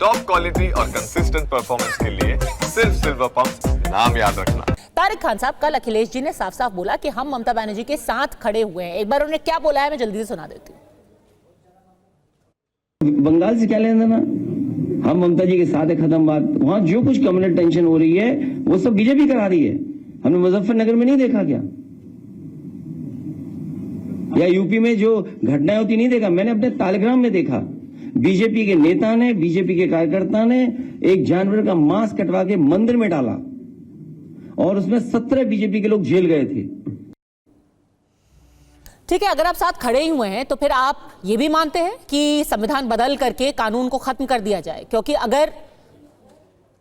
Top quality और consistent performance के लिए सिर्फ सिल्वर पंप, नाम याद रखना। तारिक खान साहब, कल अखिलेश जी ने साफ साफ बोला कि हम ममता बनर्जी के साथ खड़े हुए हैं। एक बार उन्होंने क्या बोला है मैं जल्दी से सुना देती हूँ। बंगाल से क्या लेना देना, हम ममता जी के साथ है, खत्म बात। वहां जो कुछ कम्युनल टेंशन हो रही है वो सब बीजेपी करा रही है। हमने मुजफ्फरनगर में नहीं देखा क्या, या यूपी में जो घटनाएं होती नहीं देखा? मैंने अपने तालिग्राम में देखा, बीजेपी के नेता ने, बीजेपी के कार्यकर्ता ने एक जानवर का मांस कटवा के मंदिर में डाला और उसमें 17 बीजेपी के लोग जेल गए थे। ठीक है, अगर आप साथ खड़े ही हुए हैं तो फिर आप ये भी मानते हैं कि संविधान बदल करके कानून को खत्म कर दिया जाए, क्योंकि अगर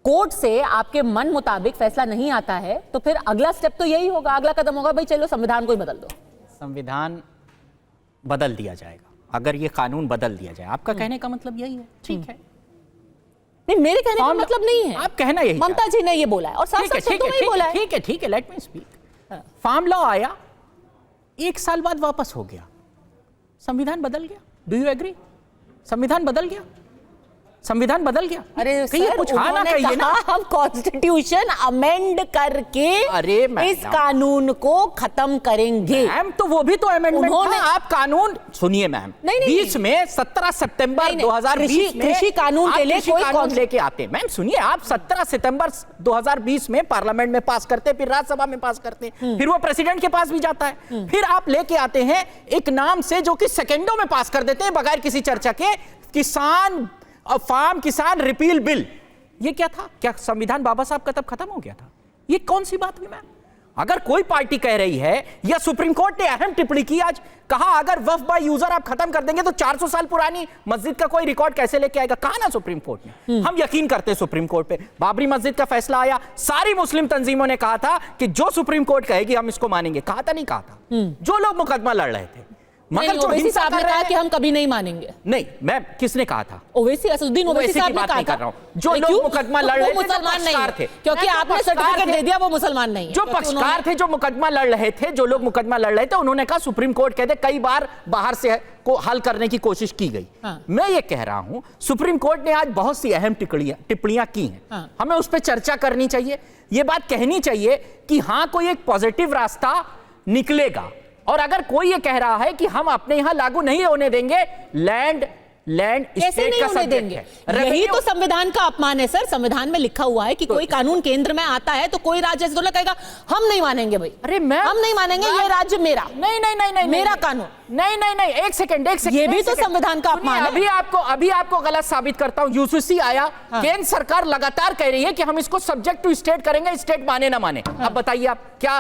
कोर्ट से आपके मन मुताबिक फैसला नहीं आता है तो फिर अगला स्टेप तो यही होगा, अगला कदम होगा भाई चलो संविधान को ही बदल दो। संविधान बदल दिया जाएगा अगर ये कानून बदल दिया जाए। आपका कहने का मतलब यही है? ठीक है, नहीं मेरे कहने का मतलब नहीं है, आप कहना यही, ममता जी ने ये बोला है और साथ साथ शब्दों में ही बोला है। ठीक है, let me speak. Farm law आया, 1 साल बाद वापस हो गया, संविधान बदल गया। Do you agree? संविधान बदल गया, संविधान बदल गया। अरे सर, कुछ हाँ ना कहिए ना, हम कॉन्स्टिट्यूशन अमेंड करके अरे इस कानून को खत्म करेंगे। मैम तो वो भी तो अमेंडमेंट था। आप कानून सुनिए मैम, 20 में 17 सितंबर 2020 में कृषि कानून के लिए कोई कानून लेके आते। मैम सुनिए, आप 17 सितंबर 2020 में पार्लियामेंट में पास करते, फिर राज्यसभा में पास करते, फिर वो प्रेसिडेंट के पास भी जाता है, फिर आप लेके आते हैं एक नाम से जो कि सेकेंडों में पास कर देते हैं बगैर किसी चर्चा के, फार्म किसान रिपील बिल। ये क्या था? क्या संविधान बाबा साहब का तब खत्म हो गया था? ये कौन सी बात हुई मैम? अगर कोई पार्टी कह रही है, या सुप्रीम कोर्ट ने अहम टिप्पणी की आज, कहा अगर वक्फ बाय यूजर आप खत्म कर देंगे तो 400 साल पुरानी मस्जिद का कोई रिकॉर्ड कैसे लेके आएगा? कहा ना सुप्रीम कोर्ट ने। हम यकीन करते हैं सुप्रीम कोर्ट पे। बाबरी मस्जिद का फैसला आया, सारी मुस्लिम तंजीमों ने कहा था कि जो सुप्रीम कोर्ट कहेगी हम इसको मानेंगे। कहा था नहीं कहा था? जो लोग मुकदमा लड़ रहे थे, मगर जो हिंसा साहब ने कहा कि हम कभी नहीं मानेंगे। नहीं मैम, किसने कहा था? ओवैसी, असदुद्दीन ओवैसी साहब ने कहा था। जो लोग मुकदमा लड़ रहे थे मुसलमान नहीं थे, क्योंकि आपने सर्टिफिकेट दे दिया वो मुसलमान नहीं है। जो पक्षकार थे, जो मुकदमा लड़ रहे थे, जो लोग मुकदमा लड़ रहे थे, उन्होंने कहा सुप्रीम कोर्ट कहते कई बार बाहर से को हल करने की कोशिश की गई। मैं ये कह रहा हूं सुप्रीम कोर्ट ने आज बहुत सी अहम टिप्पणियां की हैं, हमें उस पर चर्चा करनी चाहिए। ये बात कहनी चाहिए कि हां कोई एक पॉजिटिव रास्ता निकलेगा, और अगर कोई ये कह रहा है कि हम अपने यहां लागू नहीं होने देंगे, लैंड कैसे नहीं होने देंगे? यही तो संविधान का अपमान है सर। संविधान में लिखा हुआ है कि कोई कानून केंद्र में आता है तो कोई राज्य ऐसे कहेगा हम नहीं मानेंगे भाई। अरे मैं हम नहीं मानेंगे, ये राज्य मेरा नहीं मेरा कानून नहीं, एक सेकंड ये भी तो संविधान का अपमान है। अभी आपको गलत साबित करता हूं। यूसीसी आया, केंद्र सरकार लगातार कह रही है कि हम इसको सब्जेक्ट टू स्टेट करेंगे, स्टेट माने ना माने। अब बताइए आप, क्या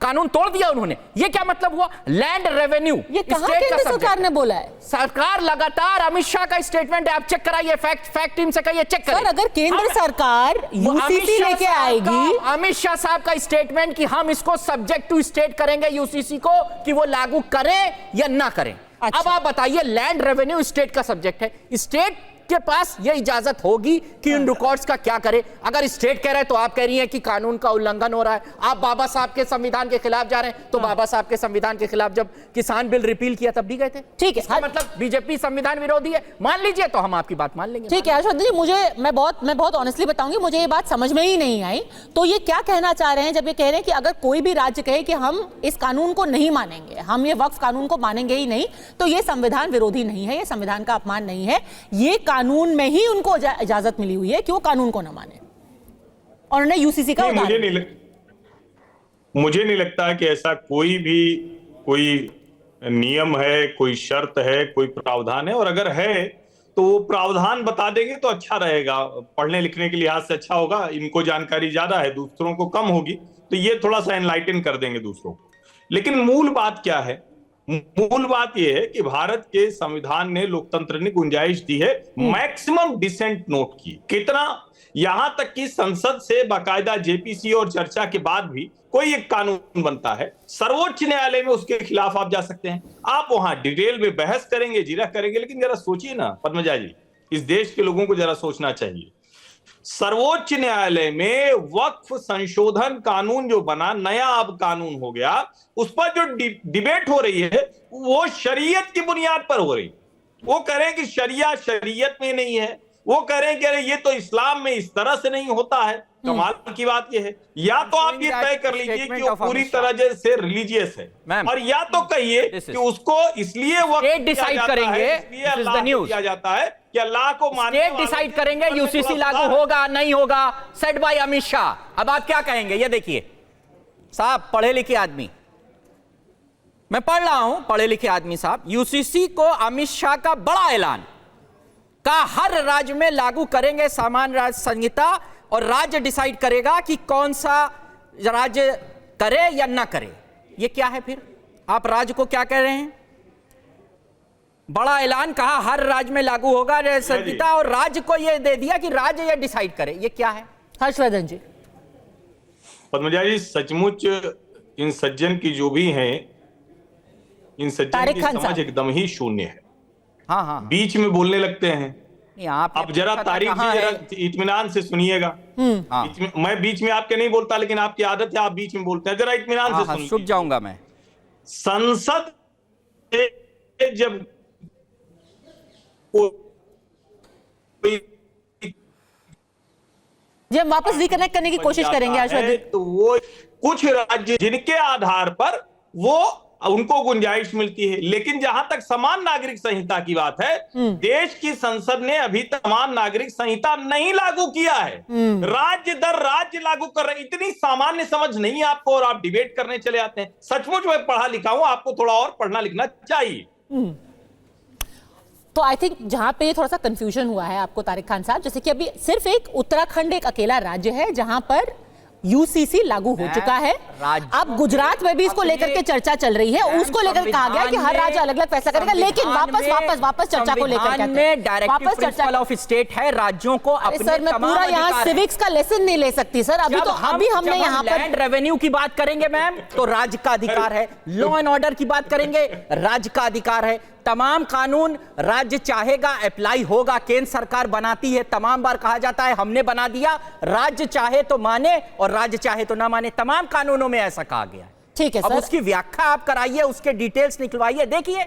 कानून तोड़ दिया उन्होंने? ये क्या मतलब हुआ? लैंड रेवेन्यू ये कहां केंद्र सरकार ने बोला है? सरकार लगातार, अमित शाह का स्टेटमेंट है, आप चेक कराइए, फैक्ट टीम से कहिए चेक करिए। सर अगर केंद्र सरकार यूसीसी लेके आएगी, अमित शाह साहब का स्टेटमेंट कि हम इसको सब्जेक्ट टू स्टेट करेंगे यूसीसी को, कि वो लागू करें या ना करें। अच्छा। अब आप बताइए, लैंड रेवेन्यू स्टेट का सब्जेक्ट है, स्टेट के पास यह इजाजत होगी कि इन रिकॉर्ड्स का क्या करे। अगर स्टेट कह रहे हैं तो आप कह रही हैं कि कानून का उल्लंघन हो रहा है। आप बाबा साहब के संविधान के खिलाफ जा रहे हैं, तो बाबा साहब के संविधान के खिलाफ जब किसान बिल रिपील किया तब भी गए थे। ठीक है, इसका मतलब बीजेपी संविधान विरोधी है, मान लीजिए, तो हम आपकी बात मान लेंगे। ठीक है हर्षवर्धन जी, मैं बहुत ऑनेस्टली बताऊंगी, मुझे ये बात समझ में ही नहीं आई। तो ये क्या कहना चाह रहे हैं जब ये कह रहे हैं कि अगर कोई भी राज्य कहे कि हम इस कानून को नहीं मानेंगे, हम ये वक्फ कानून को मानेंगे ही नहीं, तो ये संविधान विरोधी नहीं है, ये संविधान का अपमान नहीं है, ये कानून में ही उनको इजाजत मिली हुई है कि वो कानून को न माने, और उन्हें यूसीसी का मुझे नहीं लगता कि ऐसा कोई नियम है, कोई शर्त है, कोई प्रावधान है, और अगर है तो वो प्रावधान बता देंगे तो अच्छा रहेगा, पढ़ने लिखने के लिहाज से अच्छा होगा। इनको जानकारी ज्यादा है, दूसरों को कम होगी, तो ये थोड़ा सा एनलाइटन कर देंगे दूसरों को। लेकिन मूल बात क्या है? मूल बात यह है कि भारत के संविधान ने लोकतंत्र ने गुंजाइश दी है, मैक्सिमम डिसेंट नोट की। कितना? यहां तक कि संसद से बाकायदा जेपीसी और चर्चा के बाद भी कोई एक कानून बनता है, सर्वोच्च न्यायालय में उसके खिलाफ आप जा सकते हैं। आप वहां डिटेल में बहस करेंगे, जिरह करेंगे, लेकिन जरा सोचिए ना पद्मजा जी, इस देश के लोगों को जरा सोचना चाहिए। सर्वोच्च न्यायालय में वक्फ संशोधन कानून जो बना, नया अब कानून हो गया, उस पर जो डिबेट हो रही है वो शरीयत की बुनियाद पर हो रही। वो कह रहे हैं कि शरिया शरीयत में नहीं है, वो कह रहे हैं कि अरे ये तो इस्लाम में इस तरह से नहीं होता है। कमाल की बात ये है, या तो आप ये तय कर लीजिए कि वो पूरी तरह से रिलीजियस है, और या तो कहिए कि उसको इसलिए वक्त डिसाइड करेंगे, किया जाता है कि अल्लाह को मानने स्टेट डिसाइड करेंगे यूसीसी लागू होगा नहीं होगा, सेड बाय अमित शाह। अब आप क्या कहेंगे? ये देखिए साहब, पढ़े लिखे आदमी, मैं पढ़ रहा हूं, पढ़े लिखे आदमी साहब, यूसीसी को अमित शाह का बड़ा ऐलान का हर राज्य में लागू करेंगे सामान्य राज्य संहिता, और राज्य डिसाइड करेगा कि कौन सा राज्य करे या ना करे। ये क्या है फिर? आप राज्य को क्या कह रहे हैं? बड़ा ऐलान कहा हर राज्य में लागू होगा संहिता, और राज्य को यह दे दिया कि राज्य यह डिसाइड करे। ये क्या है? हर्षवर्धन जी। पद्मजा जी, सचमुच इन सज्जन की जो भी हैं, इन सज्जन की समझ एकदम ही शून्य है। हाँ, बीच में बोलने लगते हैं। आप जरा तारीख जरा इत्मीनान से सुनिएगा। मैं बीच में आपके नहीं बोलता, लेकिन आपकी आदत है आप बीच में बोलते हैं, जरा इत्मीनान से सुनिए। सुन जाऊंगा मैं। संसद जब जी हम वापस रिकनेक्ट करने की कोशिश करेंगे हर्षवर्धन। तो वो कुछ राज्य जिनके आधार पर वो उनको गुंजाइश मिलती है, लेकिन जहां तक समान नागरिक संहिता की बात है, देश की संसद ने अभी तक समान नागरिक संहिता नहीं लागू किया है। राज्य दर राज्य लागू कर रहे। इतनी सामान्य समझ नहीं आपको, और आप डिबेट करने चले आते हैं। सचमुच मैं पढ़ा लिखा हूं, आपको थोड़ा और पढ़ना लिखना चाहिए। तो आई थिंक जहां पे थोड़ा सा कंफ्यूजन हुआ है आपको तारिक खान साहब, जैसे कि अभी सिर्फ एक उत्तराखंड एक अकेला राज्य है जहां पर यूसीसी लागू हो चुका है। अब गुजरात में भी इसको लेकर के चर्चा चल रही है, उसको लेकर कहा गया कि हर राज्य अलग अलग फैसला करेगा, लेकिन वापस चर्चा को लेकर वापस चर्चा ऑफ स्टेट है, राज्यों को अपने सर मैं पूरा यहाँ सिविक्स का लेसन नहीं ले सकती सर। अभी हमने यहाँ पर लैंड रेवेन्यू की बात करेंगे मैम, तो राज्य का अधिकार है। लॉ एंड ऑर्डर की बात करेंगे, राज्य का अधिकार है। तमाम कानून राज्य चाहेगा अप्लाई होगा, केंद्र सरकार बनाती है। तमाम बार कहा जाता है हमने बना दिया, राज्य चाहे तो माने और राज्य चाहे तो ना माने। तमाम कानूनों में ऐसा कहा गया है। ठीक है अब सर, उसकी व्याख्या आप कराइए, उसके डिटेल्स निकलवाइए, देखिए